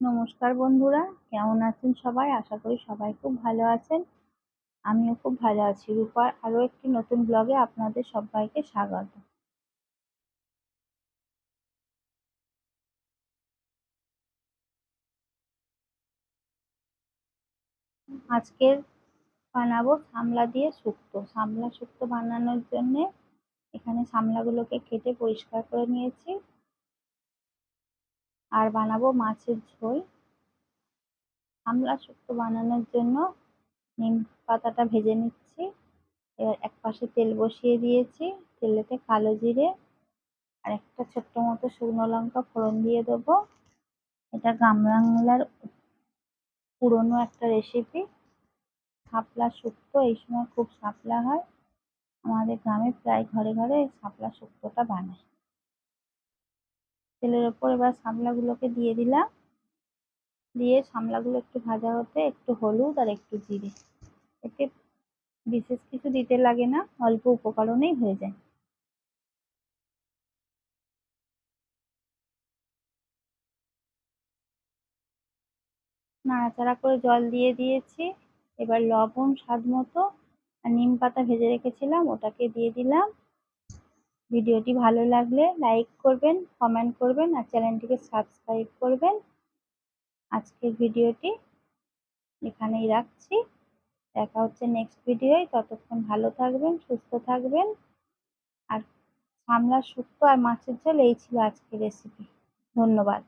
নমস্কার বন্ধুরা, কেমন আছেন সবাই? আশা করি সবাই খুব ভালো আছেন। আমিও খুব ভালো আছি। রূপার আরো একটি নতুন ব্লগে আপনাদের সবাইকে স্বাগত। আজকের বানাবো সামলা দিয়ে শুক্তো। সামলা শুক্তো বানানোর জন্য এখানে সামলাগুলোকে কেটে পরিষ্কার করে নিয়েছি। আর বানাবো মাছের ঝোল। সামলা শুক্তো বানানোর জন্য নিম পাতাটা ভেজে নিচ্ছি। এবার এক পাশে তেল বসিয়ে দিয়েছি। তেলেতে কালো জিরে আর একটা ছোট্ট মতো শুকনো লঙ্কা ফোড়ন দিয়ে দেবো। এটা গ্রাম বাংলার পুরনো একটা রেসিপি। শাপলা শুক্তো এই সময় খুব শাপলা হয়। আমাদের গ্রামে প্রায় ঘরে ঘরে শাপলা শুক্তোটা বানায়। তেলের ওপর এবার শাপলাগুলোকে দিয়ে দিলাম। দিয়ে শাপলাগুলো একটু ভাজা হতে একটু হলুদ আর একটু জিরে, এতে বিশেষ কিছু দিতে লাগে না, অল্প উপকরণেই হয়ে যায়। নাড়াচাড়া করে জল দিয়ে দিয়েছি। এবার লবণ স্বাদ মতো আর নিম পাতা ভেজে রেখেছিলাম ওটাকে দিয়ে দিলাম। ভিডিওটি ভালো লাগলে লাইক করবেন, কমেন্ট করবেন আর চ্যানেলটিকে সাবস্ক্রাইব করবেন। আজকের ভিডিওটি এখানেই রাখছি। দেখা হচ্ছে নেক্সট ভিডিওয়। ততক্ষণ ভালো থাকবেন, সুস্থ থাকবেন। আর সামলা শুক্তো আর মাছের ঝোল এই ছিল আজকের রেসিপি। ধন্যবাদ।